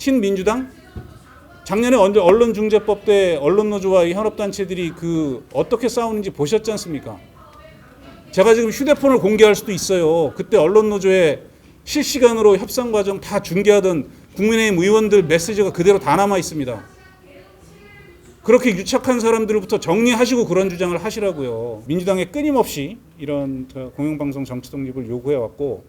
친민주당? 작년에 언론중재법 때 언론노조와 이 현업단체들이 어떻게 싸우는지 보셨지 않습니까? 제가 지금 휴대폰을 공개할 수도 있어요. 그때 언론노조의 실시간으로 협상 과정 다 중계하던 국민의힘 의원들 메시지가 그대로 다 남아 있습니다. 그렇게 유착한 사람들부터 정리하시고 그런 주장을 하시라고요. 민주당에 끊임없이 이런 공영방송 정치 독립을 요구해왔고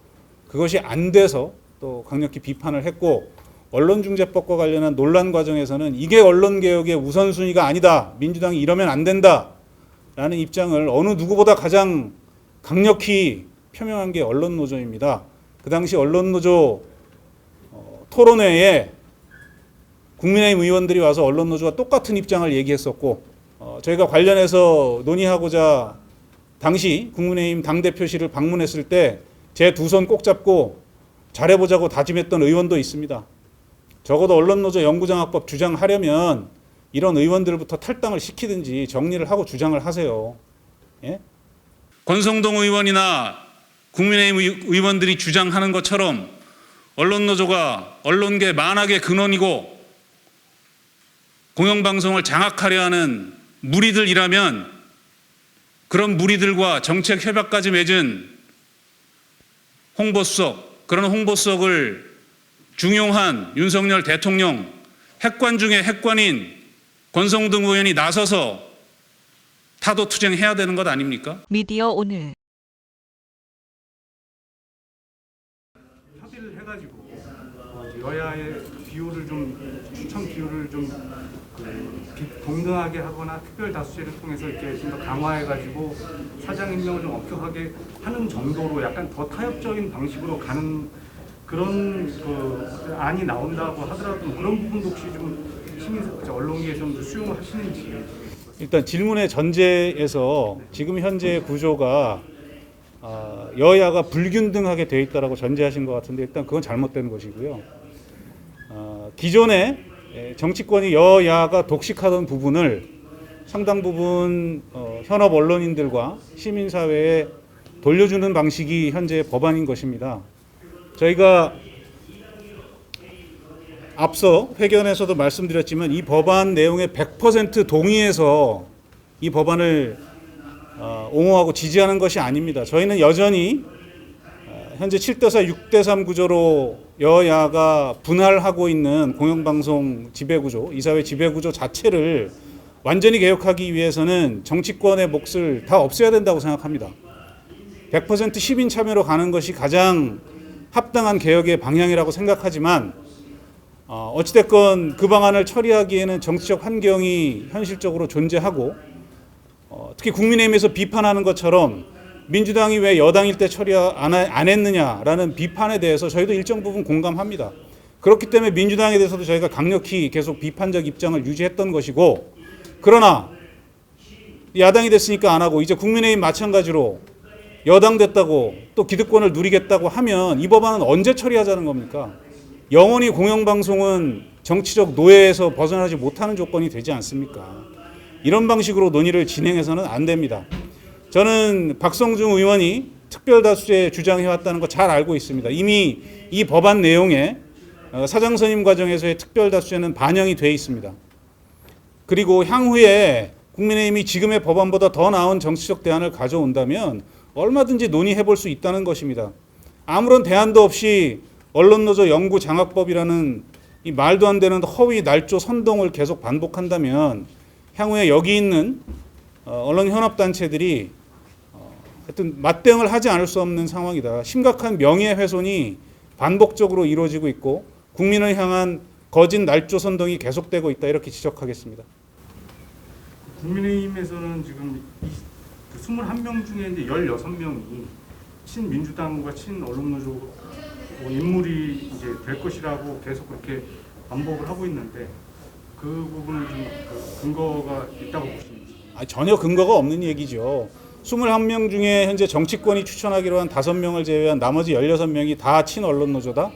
그것이 안 돼서 또 강력히 비판을 했고 언론중재법과 관련한 논란 과정에서는 이게 언론개혁의 우선순위가 아니다. 민주당이 이러면 안 된다라는 입장을 어느 누구보다 가장 강력히 표명한 게 언론노조입니다. 그 당시 언론노조 토론회에 국민의힘 의원들이 와서 언론노조와 똑같은 입장을 얘기했었고 저희가 관련해서 논의하고자 당시 국민의힘 당대표실을 방문했을 때 제 두 손 꼭 잡고 잘해보자고 다짐했던 의원도 있습니다. 적어도 언론노조 영구장악법 주장하려면 이런 의원들부터 탈당을 시키든지 정리를 하고 주장을 하세요. 예? 권성동 의원이나 국민의힘 의원들이 주장하는 것처럼 언론노조가 언론계 만악의 근원이고 공영방송을 장악하려 하는 무리들이라면 그런 무리들과 정책 협약까지 맺은 홍보수석, 그런 홍보수석을 중용한 윤석열 대통령, 핵관 중에 핵관인 권성동 의원이 나서서 타도 투쟁해야 되는 것 아닙니까? 미디어 오늘 협의를 해가지고 여야의 비율을 추천 비율을 동등하게 하거나 특별 다수제를 통해서 이렇게 좀 더 강화해가지고 사장 임명을 좀 엄격하게 하는 정도로 약간 더 타협적인 방식으로 가는 그런 안이 나온다고 하더라도 그런 부분도 혹시 좀 언론계에서 좀 수용을 하시는지. 일단 질문의 전제에서 지금 현재 구조가 여야가 불균등하게 되어 있다라고 전제하신 것 같은데 일단 그건 잘못된 것이고요. 기존에 정치권이 여야가 독식하던 부분을 상당 부분 현업 언론인들과 시민사회에 돌려주는 방식이 현재 법안인 것입니다. 저희가 앞서 회견에서도 말씀드렸지만 이 법안 내용에 100% 동의해서 이 법안을 옹호하고 지지하는 것이 아닙니다. 저희는 여전히 현재 7대4, 6대3 구조로 여야가 분할하고 있는 공영방송 지배구조, 이사회 지배구조 자체를 완전히 개혁하기 위해서는 정치권의 몫을 다 없애야 된다고 생각합니다. 100% 시민 참여로 가는 것이 가장 합당한 개혁의 방향이라고 생각하지만 어찌됐건 그 방안을 처리하기에는 정치적 환경이 현실적으로 존재하고 특히 국민의힘에서 비판하는 것처럼 민주당이 왜 여당일 때 처리 안 했느냐라는 비판에 대해서 저희도 일정 부분 공감합니다. 그렇기 때문에 민주당에 대해서도 저희가 강력히 계속 비판적 입장을 유지했던 것이고 그러나 야당이 됐으니까 안 하고 이제 국민의힘 마찬가지로 여당 됐다고 또 기득권을 누리겠다고 하면 이 법안은 언제 처리하자는 겁니까? 영원히 공영방송은 정치적 노예에서 벗어나지 못하는 조건이 되지 않습니까? 이런 방식으로 논의를 진행해서는 안 됩니다. 저는 박성중 의원이 특별다수제 주장해왔다는 거 잘 알고 있습니다. 이미 이 법안 내용에 사장선임 과정에서의 특별다수제는 반영이 되어 있습니다. 그리고 향후에 국민의힘이 지금의 법안보다 더 나은 정치적 대안을 가져온다면 얼마든지 논의해 볼 수 있다는 것입니다. 아무런 대안도 없이 언론노조 영구장악법이라는 이 말도 안 되는 허위 날조 선동을 계속 반복한다면 향후에 여기 있는 언론 현업단체들이 하여튼 맞대응을 하지 않을 수 없는 상황이다. 심각한 명예훼손이 반복적으로 이루어지고 있고 국민을 향한 거짓 날조 선동이 계속되고 있다. 이렇게 지적하겠습니다. 국민의힘에서는 지금 21명 중에 이제 16명이 친민주당과 친언론노조 인물이 이제 될 것이라고 계속 그렇게 반복을 하고 있는데 그 부분은 좀 근거가 있다고 보십니까? 전혀 근거가 없는 얘기죠. 21명 중에 현재 정치권이 추천하기로 한 5명을 제외한 나머지 16명이 다 친언론노조다.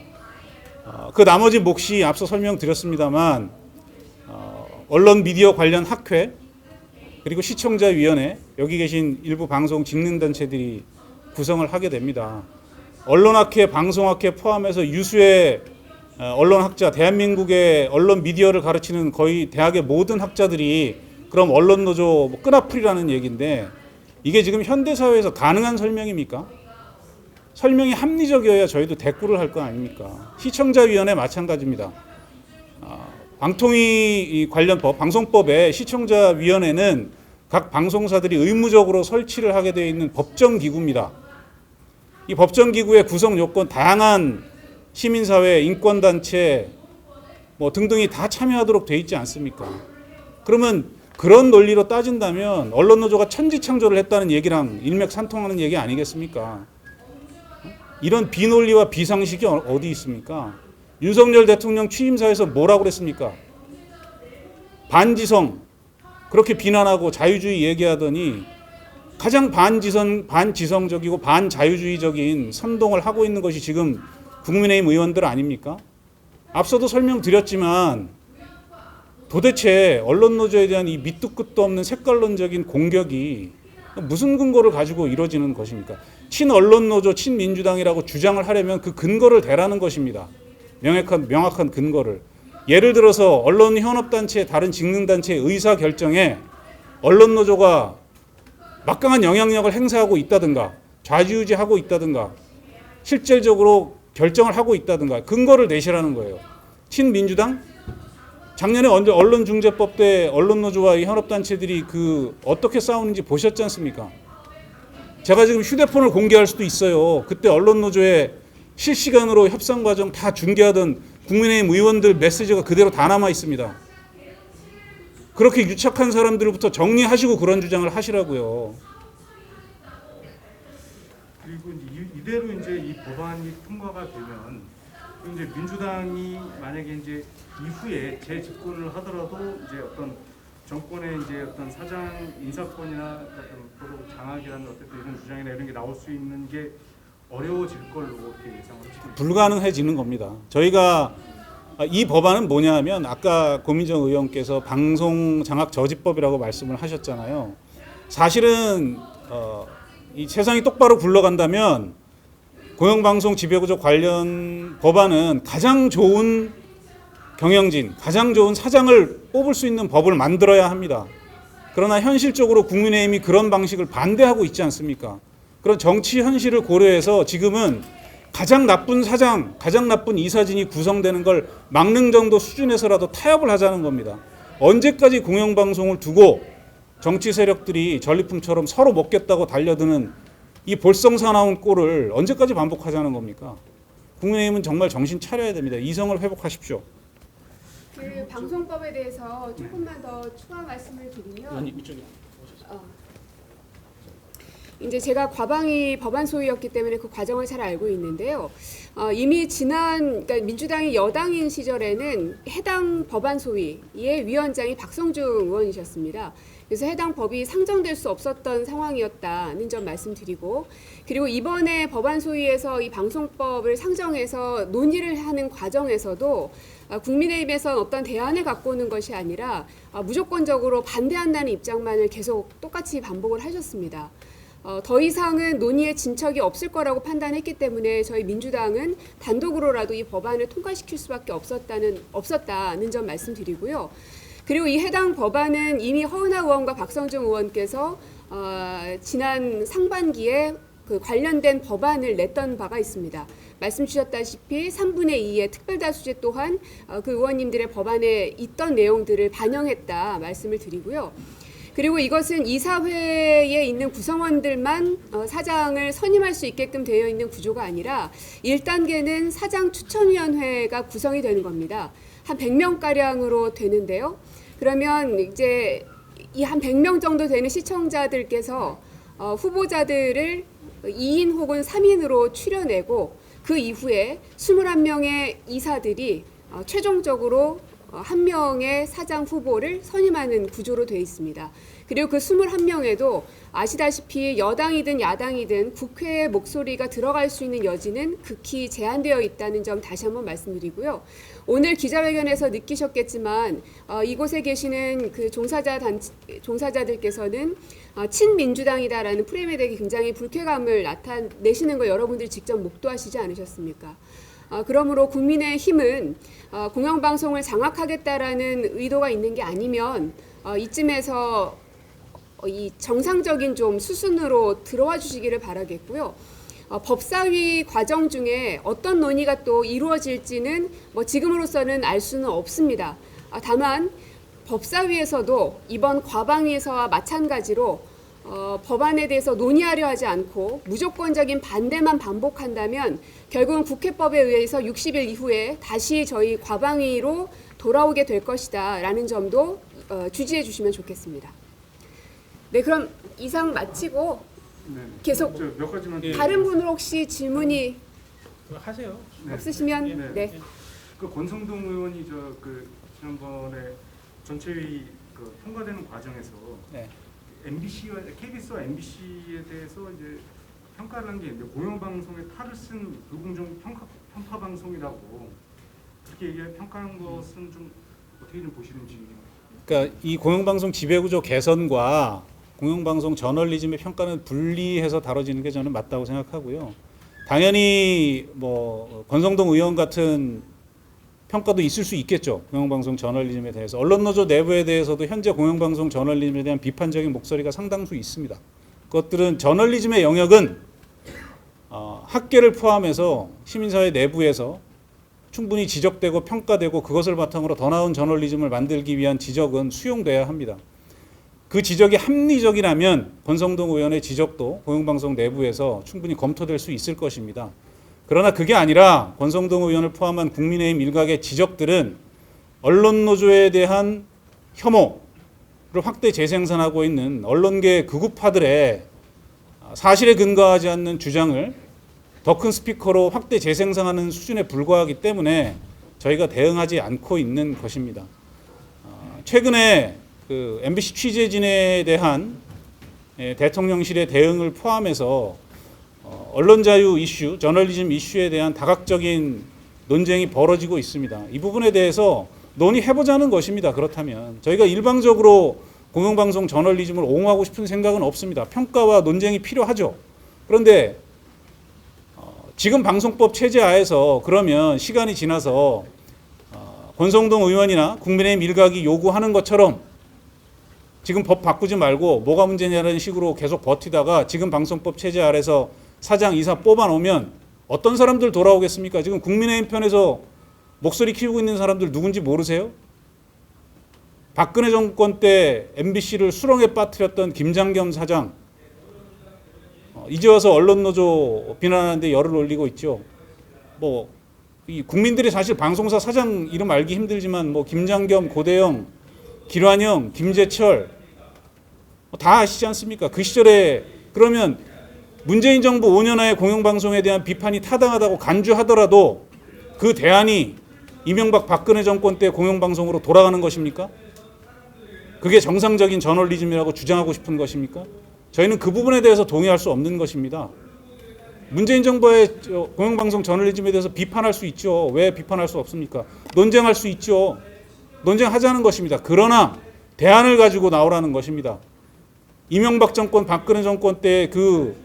그 나머지 몫이 앞서 설명드렸습니다만 언론 미디어 관련 학회 그리고 시청자위원회 여기 계신 일부 방송 직능단체들이 구성을 하게 됩니다. 언론학회, 방송학회 포함해서 유수의 언론학자, 대한민국의 언론 미디어를 가르치는 거의 대학의 모든 학자들이 그럼 언론노조 뭐 끈앞풀이라는 얘기인데 이게 지금 현대사회에서 가능한 설명입니까? 설명이 합리적이어야 저희도 대꾸를 할 거 아닙니까? 시청자위원회 마찬가지입니다. 방통위 관련 법, 방송법에 시청자위원회는 각 방송사들이 의무적으로 설치를 하게 되어 있는 법정기구입니다. 이 법정기구의 구성 요건 다양한 시민사회, 인권단체 뭐 등등이 다 참여하도록 돼 있지 않습니까? 그러면 그런 논리로 따진다면 언론노조가 천지창조를 했다는 얘기랑 일맥상통하는 얘기 아니겠습니까? 이런 비논리와 비상식이 어디 있습니까? 윤석열 대통령 취임사에서 뭐라고 그랬습니까? 반지성 그렇게 비난하고 자유주의 얘기하더니 가장 반지성적이고 반자유주의적인 선동을 하고 있는 것이 지금 국민의힘 의원들 아닙니까? 앞서도 설명드렸지만 도대체 언론노조에 대한 이 밑도 끝도 없는 색깔론적인 공격이 무슨 근거를 가지고 이루어지는 것입니까? 친언론노조, 친민주당이라고 주장을 하려면 그 근거를 대라는 것입니다. 명확한 근거를. 예를 들어서 언론현업단체, 다른 직능단체의 의사결정에 언론노조가 막강한 영향력을 행사하고 있다든가 좌지우지하고 있다든가 실질적으로 결정을 하고 있다든가 근거를 내시라는 거예요. 친민주당? 작년에 언론중재법 때 언론노조와 이 현업단체들이 어떻게 싸우는지 보셨지 않습니까? 제가 지금 휴대폰을 공개할 수도 있어요. 그때 언론노조의 실시간으로 협상 과정 다 중계하던 국민의힘 의원들 메시지가 그대로 다 남아 있습니다. 그렇게 유착한 사람들부터 정리하시고 그런 주장을 하시라고요. 그리고 이대로 이제 이 법안이 통과가 되면 이제 민주당이 만약에 이제 이후에 재집권을 하더라도 이제 어떤 정권의 이제 어떤 사장 인사권이나 어떤 장악이라는 어떤 이런 주장이나 이런 게 나올 수 있는 게 어려워질 걸로 이렇게 예상을 하십니다. 불가능해지는 겁니다. 저희가 이 법안은 뭐냐면 아까 고민정 의원께서 방송장악저지법이라고 말씀을 하셨잖아요. 사실은 이 세상이 똑바로 굴러간다면 공영방송 지배구조 관련 법안은 가장 좋은 경영진, 가장 좋은 사장을 뽑을 수 있는 법을 만들어야 합니다. 그러나 현실적으로 국민의힘이 그런 방식을 반대하고 있지 않습니까? 그런 정치 현실을 고려해서 지금은 가장 나쁜 사장, 가장 나쁜 이사진이 구성되는 걸 막는 정도 수준에서라도 타협을 하자는 겁니다. 언제까지 공영방송을 두고 정치 세력들이 전리품처럼 서로 먹겠다고 달려드는 이 볼성사나운 꼴을 언제까지 반복하자는 겁니까? 국민의힘은 정말 정신 차려야 됩니다. 이성을 회복하십시오. 그 방송법에 대해서 조금만 더 추가 말씀을 드리면 이제 제가 과방위 법안 소위였기 때문에 그 과정을 잘 알고 있는데요. 이미 그러니까 민주당이 여당인 시절에는 해당 법안 소위의 위원장이 박성중 의원이셨습니다. 그래서 해당 법이 상정될 수 없었던 상황이었다는 점 말씀드리고, 그리고 이번에 법안 소위에서 이 방송법을 상정해서 논의를 하는 과정에서도 국민의힘에선 어떤 대안을 갖고 오는 것이 아니라 무조건적으로 반대한다는 입장만을 계속 똑같이 반복을 하셨습니다. 더 이상은 논의의 진척이 없을 거라고 판단했기 때문에 저희 민주당은 단독으로라도 이 법안을 통과시킬 수밖에 없었다는 점 말씀드리고요. 그리고 이 해당 법안은 이미 허은하 의원과 박성중 의원께서 지난 상반기에 그 관련된 법안을 냈던 바가 있습니다. 말씀 주셨다시피 3분의 2의 특별다수제 또한 그 의원님들의 법안에 있던 내용들을 반영했다 말씀을 드리고요. 그리고 이것은 이사회에 있는 구성원들만 사장을 선임할 수 있게끔 되어 있는 구조가 아니라 1단계는 사장 추천위원회가 구성이 되는 겁니다. 한 100명가량으로 되는데요. 그러면 이제 이 한 100명 정도 되는 시청자들께서 후보자들을 2인 혹은 3인으로 추려내고 그 이후에 21명의 이사들이 최종적으로 한 명의 사장 후보를 선임하는 구조로 되어 있습니다. 그리고 그 21명에도 아시다시피 여당이든 야당이든 국회의 목소리가 들어갈 수 있는 여지는 극히 제한되어 있다는 점 다시 한번 말씀드리고요. 오늘 기자회견에서 느끼셨겠지만 이곳에 계시는 그 종사자들께서는 친민주당이다라는 프레임에 대해 굉장히 불쾌감을 나타내시는 걸 여러분들이 직접 목도하시지 않으셨습니까? 그러므로 국민의힘은 공영방송을 장악하겠다라는 의도가 있는 게 아니면 이쯤에서 이 정상적인 좀 수순으로 들어와 주시기를 바라겠고요. 법사위 과정 중에 어떤 논의가 또 이루어질지는 뭐 지금으로서는 알 수는 없습니다. 다만 법사위에서도 이번 과방위에서와 마찬가지로 법안에 대해서 논의하려 하지 않고 무조건적인 반대만 반복한다면 결국은 국회법에 의해서 60일 이후에 다시 저희 과방위로 돌아오게 될 것이다라는 점도 주지해 주시면 좋겠습니다. 네, 그럼 이상 마치고 네. 계속 몇 가지만 다른 분으로 혹시 질문이 하세요. 네. 없으시면 네. 네. 그 권성동 의원이 지난번에 전체의 그 통과되는 과정에서 네. MBC와 KBS와 MBC에 대해서 이제 평가를 한 게 있는데 공영방송에 탈을 쓴 불공정 편파 방송이라고 그렇게 평가한 것은 좀 어떻게 좀 보시는지. 그러니까 이 공영방송 지배구조 개선과 공영방송 저널리즘의 평가는 분리해서 다뤄지는 게 저는 맞다고 생각하고요. 당연히 뭐 권성동 의원 같은 평가도 있을 수 있겠죠. 공영방송 저널리즘에 대해서. 언론노조 내부에 대해서도 현재 공영방송 저널리즘에 대한 비판적인 목소리가 상당수 있습니다. 그것들은 저널리즘의 영역은 학계를 포함해서 시민사회 내부에서 충분히 지적되고 평가되고 그것을 바탕으로 더 나은 저널리즘을 만들기 위한 지적은 수용돼야 합니다. 그 지적이 합리적이라면 권성동 의원의 지적도 공영방송 내부에서 충분히 검토될 수 있을 것입니다. 그러나 그게 아니라 권성동 의원을 포함한 국민의힘 일각의 지적들은 언론노조에 대한 혐오를 확대 재생산하고 있는 언론계 극우파들의 사실에 근거하지 않는 주장을 더 큰 스피커로 확대 재생산하는 수준에 불과하기 때문에 저희가 대응하지 않고 있는 것입니다. 최근에 그 MBC 취재진에 대한 대통령실의 대응을 포함해서 언론 자유 이슈, 저널리즘 이슈에 대한 다각적인 논쟁이 벌어지고 있습니다. 이 부분에 대해서 논의해보자는 것입니다. 그렇다면 저희가 일방적으로 공영방송 저널리즘을 옹호하고 싶은 생각은 없습니다. 평가와 논쟁이 필요하죠. 그런데 지금 방송법 체제하에서 그러면 시간이 지나서 권성동 의원이나 국민의힘 일각이 요구하는 것처럼 지금 법 바꾸지 말고 뭐가 문제냐는 식으로 계속 버티다가 지금 방송법 체제 아래서 사장 이사 뽑아놓으면 어떤 사람들 돌아오겠습니까? 지금 국민의힘 편에서 목소리 키우고 있는 사람들 누군지 모르세요? 박근혜 정권 때 MBC를 수렁에 빠뜨렸던 김장겸 사장, 이제 와서 언론노조 비난하는데 열을 올리고 있죠. 뭐 이 국민들이 사실 방송사 사장 이름 알기 힘들지만 뭐 김장겸, 고대영, 길환영, 김재철 다 아시지 않습니까? 그 시절에 그러면 문재인 정부 5년하에 공영방송에 대한 비판이 타당하다고 간주하더라도 그 대안이 이명박 박근혜 정권 때 공영방송으로 돌아가는 것입니까? 그게 정상적인 저널리즘이라고 주장하고 싶은 것입니까? 저희는 그 부분에 대해서 동의할 수 없는 것입니다. 문재인 정부의 공영방송 저널리즘에 대해서 비판할 수 있죠. 왜 비판할 수 없습니까? 논쟁할 수 있죠. 논쟁하자는 것입니다. 그러나 대안을 가지고 나오라는 것입니다. 이명박 정권, 박근혜 정권 때 그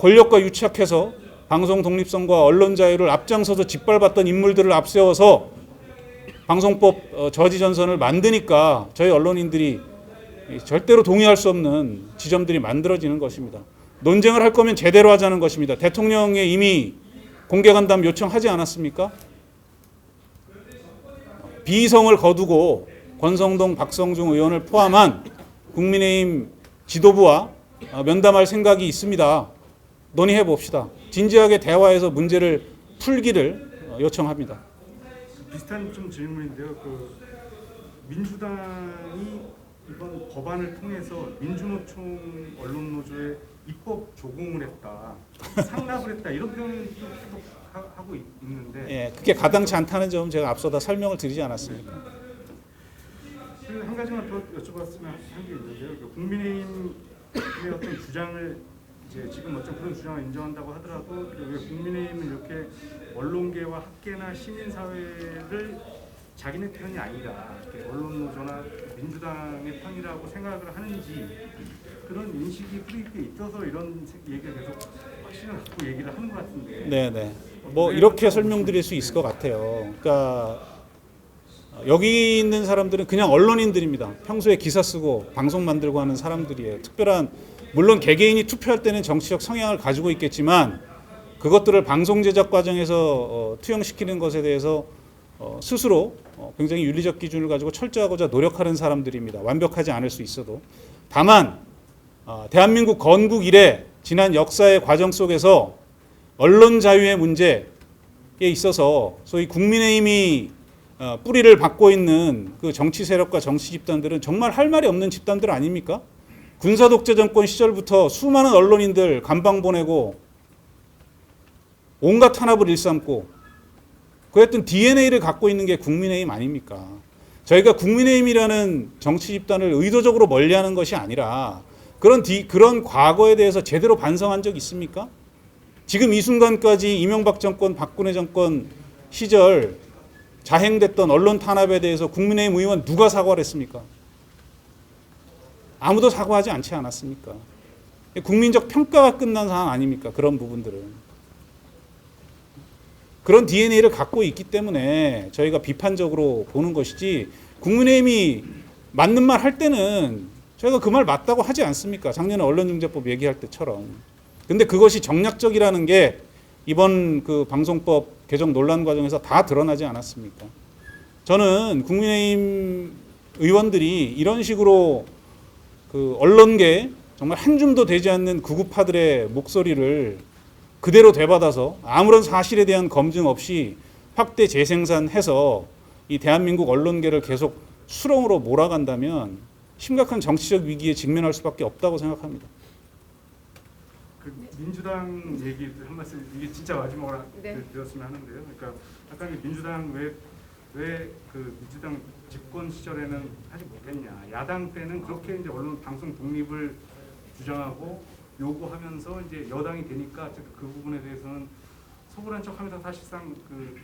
권력과 유착해서 방송 독립성과 언론 자유를 앞장서서 짓밟았던 인물들을 앞세워서 방송법 저지 전선을 만드니까 저희 언론인들이 절대로 동의할 수 없는 지점들이 만들어지는 것입니다. 논쟁을 할 거면 제대로 하자는 것입니다. 대통령에 이미 공개간담 요청하지 않았습니까? 비성을 거두고 권성동, 박성중 의원을 포함한 국민의힘 지도부와 면담할 생각이 있습니다. 논의해 봅시다. 진지하게 대화해서 문제를 풀기를 요청합니다. 비슷한 좀 질문인데요. 그 민주당이 이번 법안을 통해서 민주노총 언론노조에 입법 조공을 했다, 상납을 했다 이런 표현을 계속 하고 있는데, 예, 그게 가당치 않다는 점 제가 앞서다 설명을 드리지 않았습니까? 그리고 한 가지만 더 여쭤봤으면 한 게 있는데요. 그 국민의힘의 어떤 주장을 이제 지금 어떤 그런 주장을 인정한다고 하더라도 왜 국민의힘은 이렇게 언론계와 학계나 시민사회를 자기네 편이 아니라 언론노조나 민주당의 편이라고 생각을 하는지 그런 인식이 뿌리에 있어서 이런 얘기가 계속 확신을 갖고 얘기를 하는 것 같은데. 네네. 뭐 이렇게 설명드릴 수 있을 것 같아요. 그러니까 여기 있는 사람들은 그냥 언론인들입니다. 평소에 기사 쓰고 방송 만들고 하는 사람들이에요. 특별한 물론 개개인이 투표할 때는 정치적 성향을 가지고 있겠지만 그것들을 방송 제작 과정에서 투영시키는 것에 대해서 스스로 굉장히 윤리적 기준을 가지고 철저하고자 노력하는 사람들입니다. 완벽하지 않을 수 있어도. 다만 대한민국 건국 이래 지난 역사의 과정 속에서 언론 자유의 문제에 있어서 소위 국민의힘이 뿌리를 받고 있는 그 정치 세력과 정치 집단들은 정말 할 말이 없는 집단들 아닙니까? 군사 독재 정권 시절부터 수많은 언론인들 감방 보내고 온갖 탄압을 일삼고 그랬던 DNA를 갖고 있는 게 국민의힘 아닙니까? 저희가 국민의힘이라는 정치 집단을 의도적으로 멀리하는 것이 아니라 그런 과거에 대해서 제대로 반성한 적 있습니까? 지금 이 순간까지 이명박 정권, 박근혜 정권 시절 자행됐던 언론 탄압에 대해서 국민의힘 의원 누가 사과를 했습니까? 아무도 사과하지 않지 않았습니까? 국민적 평가가 끝난 상황 아닙니까? 그런 부분들은. 그런 DNA를 갖고 있기 때문에 저희가 비판적으로 보는 것이지 국민의힘이 맞는 말 할 때는 저희가 그 말 맞다고 하지 않습니까? 작년에 언론중재법 얘기할 때처럼. 근데 그것이 정략적이라는 게 이번 그 방송법 개정 논란 과정에서 다 드러나지 않았습니까? 저는 국민의힘 의원들이 이런 식으로 그 언론계 정말 한 줌도 되지 않는 극우파들의 목소리를 그대로 되받아서 아무런 사실에 대한 검증 없이 확대 재생산해서 이 대한민국 언론계를 계속 수렁으로 몰아간다면 심각한 정치적 위기에 직면할 수밖에 없다고 생각합니다. 그 민주당 얘기 한 말씀 이게 진짜 마지막으로 네. 드렸으면 하는데요. 그러니까 아까 민주당 왜 그 민주당 집권 시절에는 하지 못했냐. 야당 때는 그렇게 이제 언론 방송 독립을 주장하고 요구하면서 이제 여당이 되니까 그 부분에 대해서는 소홀한 척하면서 사실상 그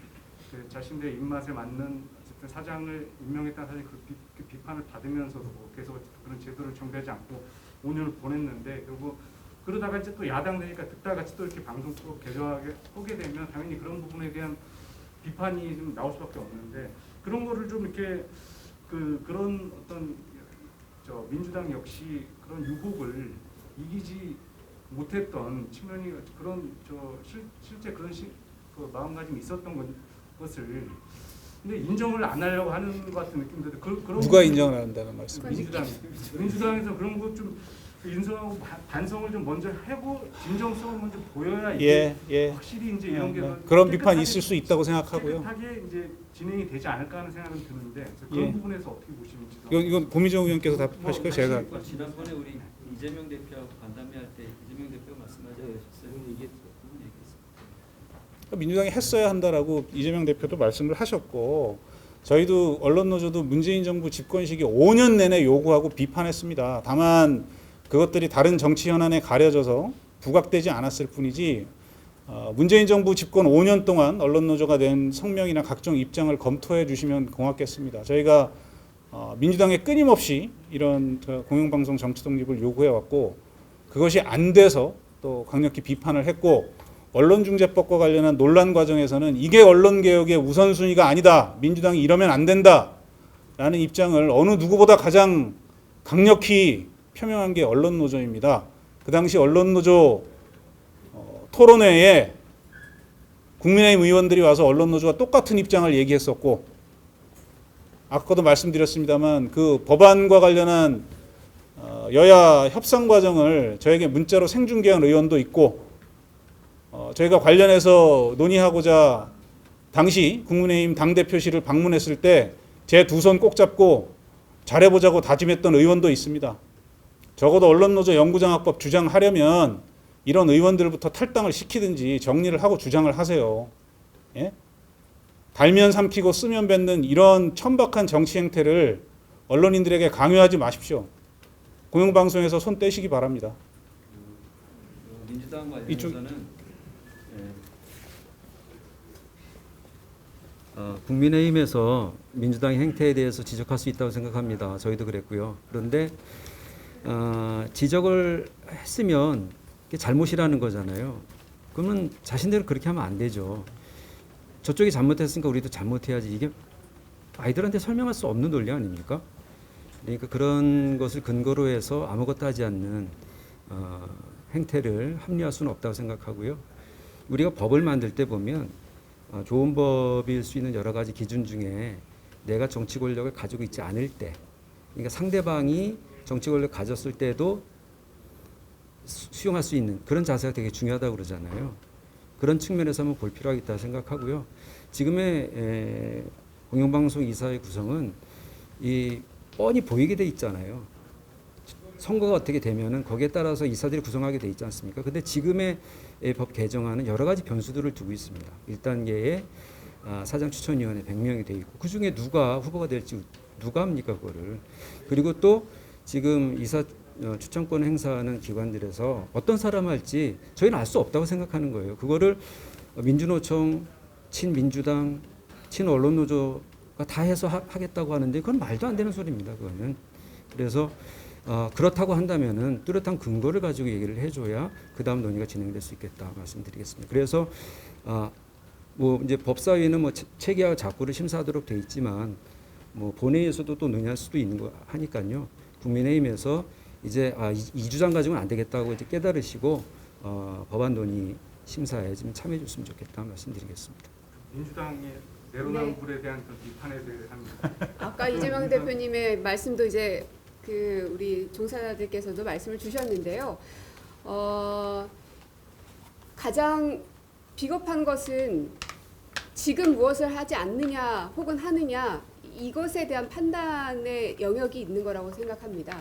자신들의 입맛에 맞는 어쨌든 사장을 임명했다는 사실 그 비판을 받으면서도 계속 그런 제도를 정비하지 않고 5년을 보냈는데 결국 그러다가 이제 또 야당 되니까 득달같이 또 이렇게 방송법 개정하게 하게 되면 당연히 그런 부분에 대한 비판이 좀 나올 수밖에 없는데 그런 거를 좀 이렇게 그런 어떤 민주당 역시 그런 유혹을 이기지 못했던 측면이 그런 실제 그런 그 마음가짐이 있었던 것을 근데 인정을 안 하려고 하는 것 같은 느낌도 그런 누가 인정을 한다는 말씀이세요? 민주당에서 그런 거 좀 인정하고 반성을 좀 먼저 하고 진정성을 먼저 보여야 이게 확실히 이제 이런 게 그런 비판 있을 수 있다고 생각하고요. 깨끗하게 이제 진행이 되지 않을까 하는 생각은 드는데 그런 부분에서 어떻게 보시는지 이건 고미정 의원께서 답하실 거예요. 제가 지난번에 우리 이재명 대표하고 간담회할 때 이재명 대표 말씀하셨어요. 민주당이 했어야 한다라고 이재명 대표도 말씀을 하셨고 저희도 언론노조도 문재인 정부 집권 시기 5년 내내 요구하고 비판했습니다. 다만 그것들이 다른 정치 현안에 가려져서 부각되지 않았을 뿐이지 문재인 정부 집권 5년 동안 언론노조가 낸 성명이나 각종 입장을 검토해 주시면 고맙겠습니다. 저희가 민주당에 끊임없이 이런 공영방송 정치 독립을 요구해 왔고 그것이 안 돼서 또 강력히 비판을 했고 언론중재법과 관련한 논란 과정에서는 이게 언론개혁의 우선순위가 아니다. 민주당이 이러면 안 된다라는 입장을 어느 누구보다 가장 강력히 표명한 게 언론노조입니다. 그 당시 언론노조 토론회에 국민의힘 의원들이 와서 언론노조와 똑같은 입장을 얘기했었고 아까도 말씀드렸습니다만 그 법안과 관련한 여야 협상 과정을 저에게 문자로 생중계한 의원도 있고 저희가 관련해서 논의하고자 당시 국민의힘 당대표실을 방문했을 때 제 두 손 꼭 잡고 잘해보자고 다짐했던 의원도 있습니다. 적어도 언론노조 영구장악법 주장하려면 이런 의원들부터 탈당을 시키든지 정리를 하고 주장을 하세요. 예? 달면 삼키고 쓰면 뱉는 이런 천박한 정치 행태를 언론인들에게 강요하지 마십시오. 공영방송에서 손 떼시기 바랍니다. 민주당 관련해서는 국민의힘에서 민주당의 행태에 대해서 지적할 수 있다고 생각합니다. 저희도 그랬고요. 그런데 지적을 했으면 그게 잘못이라는 거잖아요. 그러면 자신들은 그렇게 하면 안 되죠. 저쪽이 잘못했으니까 우리도 잘못해야지. 이게 아이들한테 설명할 수 없는 논리 아닙니까? 그러니까 그런 것을 근거로 해서 아무것도 하지 않는 행태를 합리화할 수는 없다고 생각하고요. 우리가 법을 만들 때 보면 좋은 법일 수 있는 여러 가지 기준 중에 내가 정치 권력을 가지고 있지 않을 때, 그러니까 상대방이 정치 권력을 가졌을 때도 수용할 수 있는 그런 자세가 되게 중요하다고 그러잖아요. 그런 측면에서 한번 볼 필요가 있다고 생각하고요. 지금의 공영방송 이사의 구성은 이 뻔히 보이게 돼 있잖아요. 선거가 어떻게 되면은 거기에 따라서 이사들이 구성하게 돼 있지 않습니까? 근데 지금의 법 개정안은 여러 가지 변수들을 두고 있습니다. 1단계에 사장 추천위원회 100명이 돼 있고 그 중에 누가 후보가 될지 누가 합니까 그거를. 그리고 또 지금 이사 추천권 행사하는 기관들에서 어떤 사람 할지 저희는 알 수 없다고 생각하는 거예요. 그거를 민주노총, 친민주당, 친언론노조가 다 해서 하겠다고 하는데 그건 말도 안 되는 소리입니다. 그거는. 그래서 그렇다고 한다면은 뚜렷한 근거를 가지고 얘기를 해줘야 그 다음 논의가 진행될 수 있겠다 말씀드리겠습니다. 그래서 뭐 이제 법사위는 뭐 체계와 작구를 심사하도록 돼 있지만 뭐 본회의에서도 또 논의할 수도 있는 거 하니까요. 국민의힘에서 이제 이 주장 가지고는 안 되겠다고 이제 깨달으시고 법안 논의 심사에 좀 참여해 줬으면 좋겠다 말씀드리겠습니다. 민주당의 내로남불에 불에 대한 그 비판에 대한 아까 이재명 대표님의 말씀도 이제 그 우리 종사자들께서도 말씀을 주셨는데요. 가장 비겁한 것은 지금 무엇을 하지 않느냐 혹은 하느냐 이것에 대한 판단의 영역이 있는 거라고 생각합니다.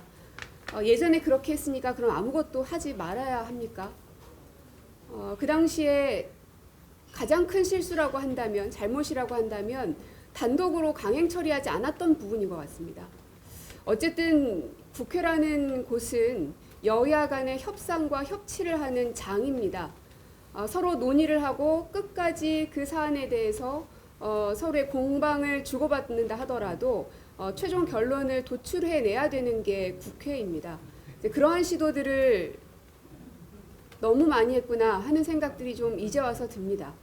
예전에 그렇게 했으니까 그럼 아무것도 하지 말아야 합니까? 그 당시에 가장 큰 실수라고 한다면, 잘못이라고 한다면 단독으로 강행 처리하지 않았던 부분인 것 같습니다. 어쨌든 국회라는 곳은 여야 간의 협상과 협치를 하는 장입니다. 서로 논의를 하고 끝까지 그 사안에 대해서 서로의 공방을 주고받는다 하더라도 최종 결론을 도출해내야 되는 게 국회입니다. 그러한 시도들을 너무 많이 했구나 하는 생각들이 좀 이제 와서 듭니다.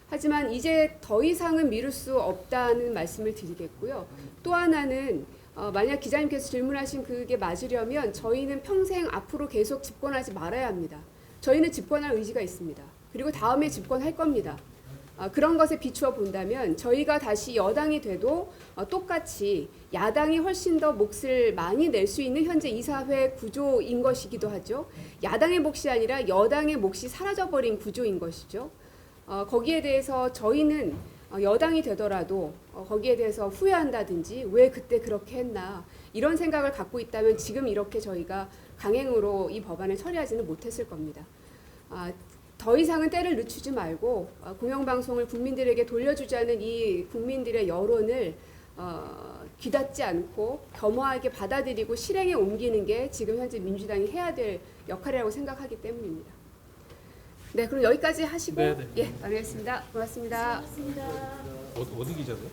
하지만 이제 더 이상은 미룰 수 없다는 말씀을 드리겠고요. 또 하나는 만약 기자님께서 질문하신 그게 맞으려면 저희는 평생 앞으로 계속 집권하지 말아야 합니다. 저희는 집권할 의지가 있습니다. 그리고 다음에 집권할 겁니다. 그런 것에 비추어 본다면 저희가 다시 여당이 돼도 똑같이 야당이 훨씬 더 몫을 많이 낼 수 있는 현재 이사회 구조인 것이기도 하죠. 야당의 몫이 아니라 여당의 몫이 사라져버린 구조인 것이죠. 거기에 대해서 저희는 여당이 되더라도 거기에 대해서 후회한다든지 왜 그때 그렇게 했나 이런 생각을 갖고 있다면 지금 이렇게 저희가 강행으로 이 법안을 처리하지는 못했을 겁니다. 더 이상은 때를 늦추지 말고 공영방송을 국민들에게 돌려주자는 이 국민들의 여론을 귀닫지 않고 겸허하게 받아들이고 실행에 옮기는 게 지금 현재 민주당이 해야 될 역할이라고 생각하기 때문입니다. 네, 그럼 여기까지 하시고 네, 네. 예, 마무리하겠습니다. 고맙습니다. 어디 기자세요?